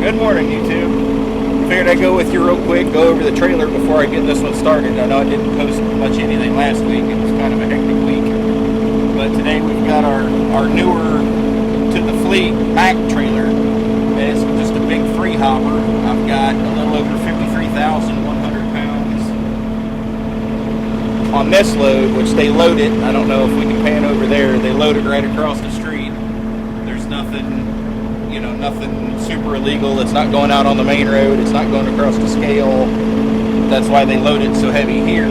Good morning, YouTube. Figured I'd go with you real quick, go over the trailer before I get this one started. I know I didn't post much anything last week. It was kind of a hectic week. But today we've got our newer to the fleet Mack trailer. It's just a big free hopper. I've got a little over 53,100 pounds on this load, which they load it. I don't know if we can pan over there. They load it right across the street. There's nothing super illegal. It's not going out on the main road. It's not going across the scale. That's why they load it so heavy here.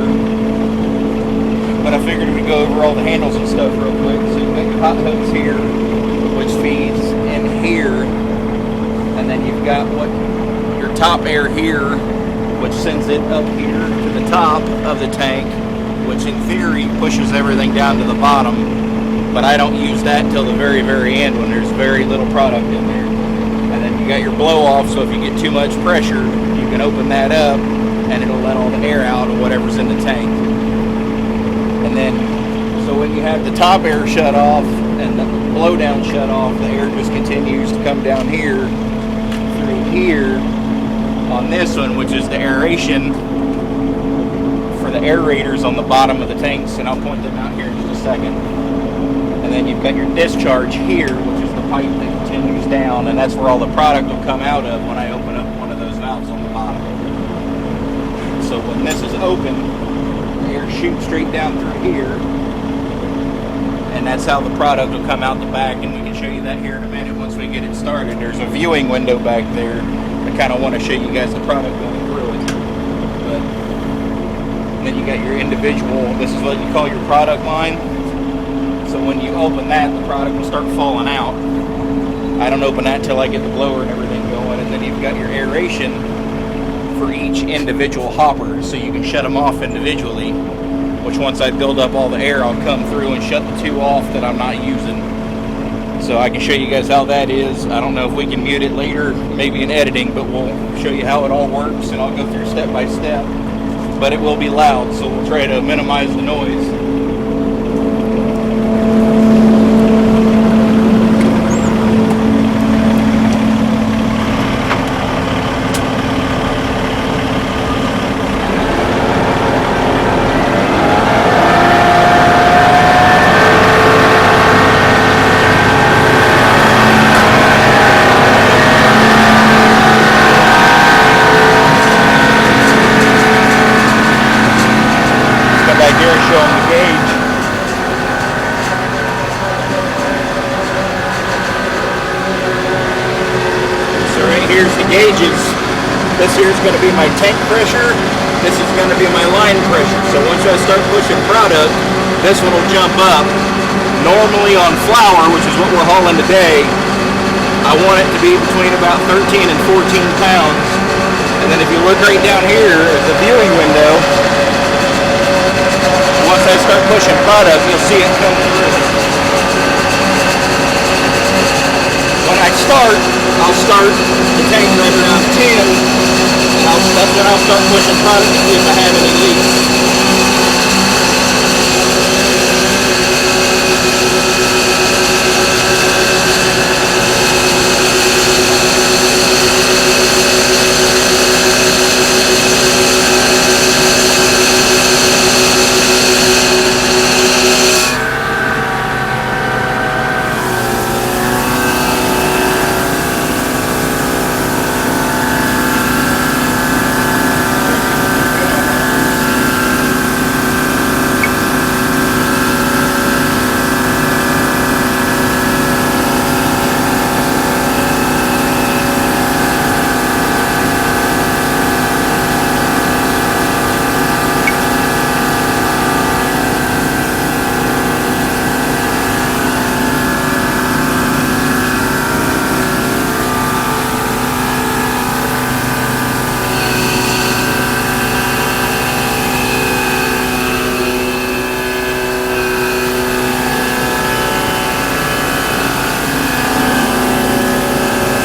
But I figured we'd go over all the handles and stuff real quick. So you've got your hot hose here, which feeds in here. And then you've got your top air here, which sends it up here to the top of the tank, which in theory pushes everything down to the bottom. But I don't use that until the very, very end when there's very little product in there. And then you got your blow off, so if you get too much pressure, you can open that up and it'll let all the air out of whatever's in the tank. And then, so when you have the top air shut off and the blow down shut off, the air just continues to come down here through here on this one, which is the aeration for the aerators on the bottom of the tanks, and I'll point them out here in just a second. And then you've got your discharge here, which is the pipe that continues down, and that's where all the product will come out of when I open up one of those valves on the bottom. So when this is open, the air shoots straight down through here, and that's how the product will come out the back, and we can show you that here in a minute once we get it started. There's a viewing window back there. I kind of want to show you guys the product going through it. But then you got your individual, this is what you call your product line. So when you open that, the product will start falling out. I don't open that till I get the blower and everything going. And then you've got your aeration for each individual hopper, so you can shut them off individually, which once I build up all the air, I'll come through and shut the two off that I'm not using. So I can show you guys how that is. I don't know if we can mute it later, maybe in editing, but we'll show you how it all works, and I'll go through step by step. But it will be loud, so we'll try to minimize the noise. Here's the gauges. This here is going to be my tank pressure. This is going to be my line pressure. So once I start pushing product, this one will jump up. Normally on flour, which is what we're hauling today, I want it to be between about 13 and 14 pounds. And then if you look right down here at the viewing window, once I start pushing product, you'll see it come through. When I start, I'll start the tank right around 10, and that's when I'll start pushing product to see if I have any leaks.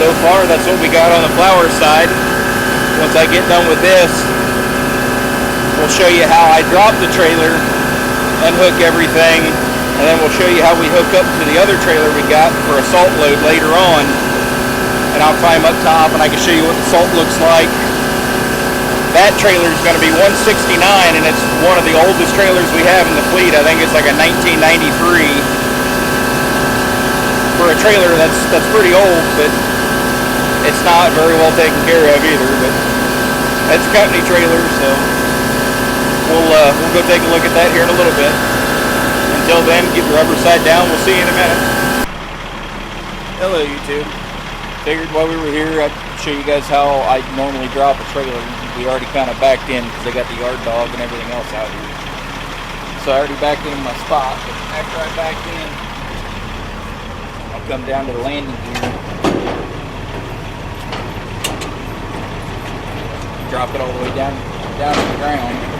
So far, that's what we got on the flour side. Once I get done with this, we'll show you how I drop the trailer and hook everything, and then we'll show you how we hook up to the other trailer we got for a salt load later on. And and I'll climb up top and I can show you what the salt looks like. That trailer is going to be 169, and it's one of the oldest trailers we have in the fleet. I think it's like a 1993. For a trailer, that's pretty old, but it's not very well taken care of either. But it's a company trailer, so we'll go take a look at that here in a little bit. Until then, get the rubber side down. We'll see you in a minute. Hello, YouTube. Figured while we were here, I'd show you guys how I normally drop a trailer. We already kind of backed in because they got the yard dog and everything else out here. So I already backed in my spot. But after I backed in, I'll come down to the landing gear. Drop it all the way down to the ground.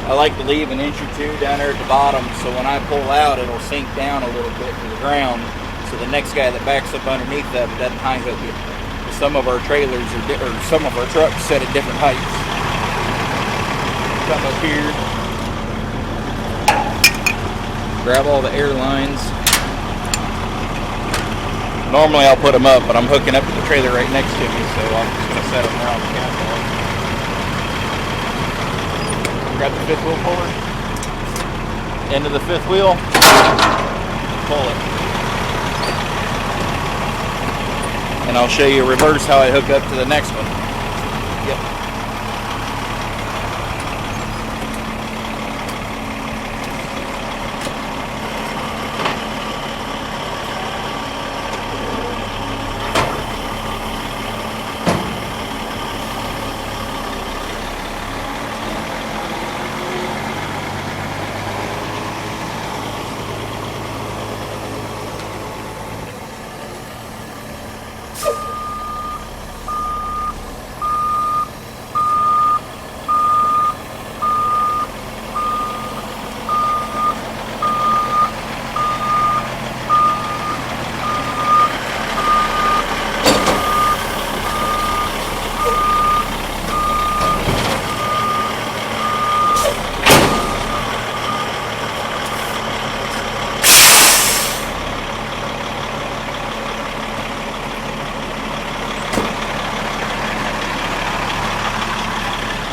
I like to leave an inch or two down there at the bottom, so when I pull out, it'll sink down a little bit to the ground, so the next guy that backs up underneath that doesn't high hook it. Some of our trailers or some of our trucks set at different heights. Come up here, grab all the air lines. Normally I'll put them up, but I'm hooking up to the trailer right next to me, so I'm just going to set them around the catwalk. Grab the fifth wheel puller, into the fifth wheel, pull it. And I'll show you reverse how I hook up to the next one. Yep.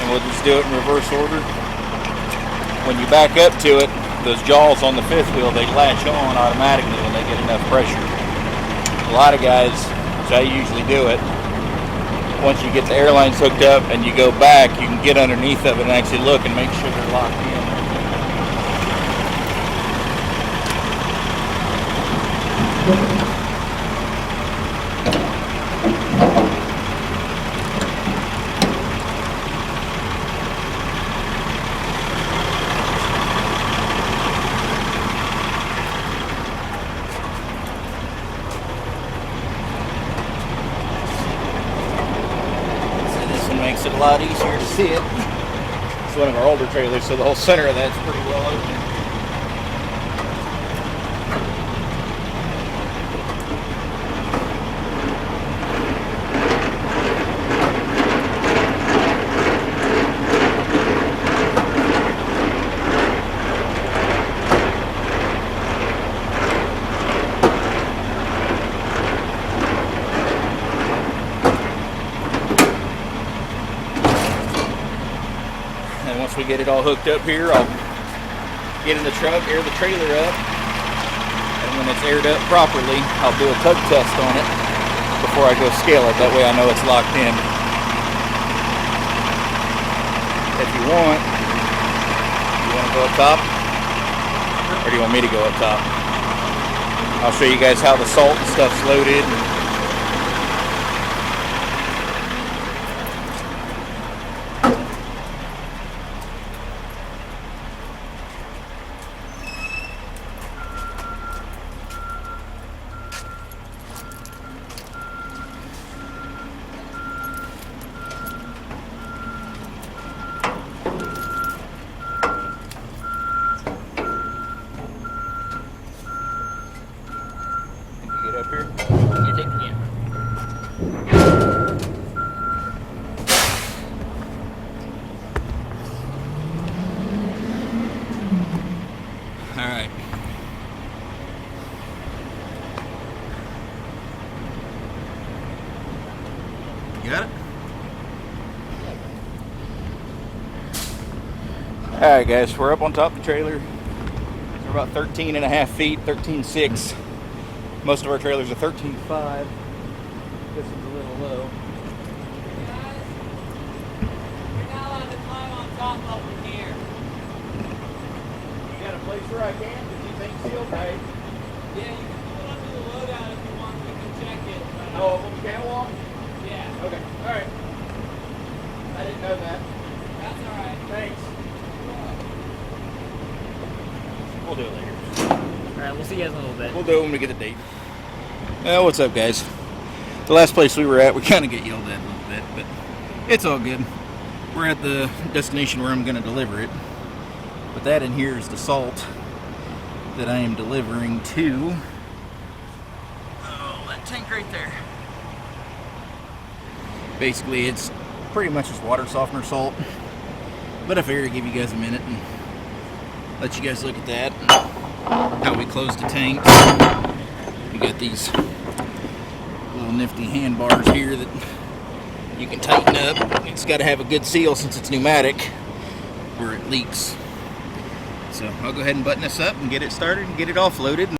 We'll just do it in reverse order. When you back up to it, those jaws on the fifth wheel, they latch on automatically when they get enough pressure. A lot of guys, which I usually do it, once you get the airlines hooked up and you go back, you can get underneath of it and actually look and make sure they're locked in. Makes it a lot easier to see it. It's one of our older trailers, so the whole center of that's pretty well open. And once we get it all hooked up here, I'll get in the truck, air the trailer up, and when it's aired up properly, I'll do a tug test on it before I go scale it. That way I know it's locked in. If you want to go up top, or do you want me to go up top? I'll show you guys how the salt and stuff's loaded. here? You take the camera. All right. You got it? All right, guys, we're up on top of the trailer. We're about 13 and a half feet, 13.6. Most of our trailers are 13.5. This is a little low. Guys, you're not allowed to climb on top over here. You got a place where I can? Because you think sealed right? Yeah, you can pull it under the loadout if you want. We can check it. But, Oh, on the catwalk? yeah. Okay, all right. I didn't know that. That's all right. Thanks. We'll do it later. All right, we'll see you guys in a little bit. We'll do it when we get a date. What's up, guys? The last place we were at, we kind of get yelled at a little bit, but it's all good. We're at the destination where I'm going to deliver it. But that in here is the salt that I am delivering to. Oh, that tank right there. Basically, it's pretty much just water softener salt. But I figured I'd give you guys a minute and let you guys look at that. How we close the tank. We got these little nifty handbars here that you can tighten up. It's got to have a good seal since it's pneumatic or it leaks. So I'll go ahead and button this up and get it started and get it offloaded.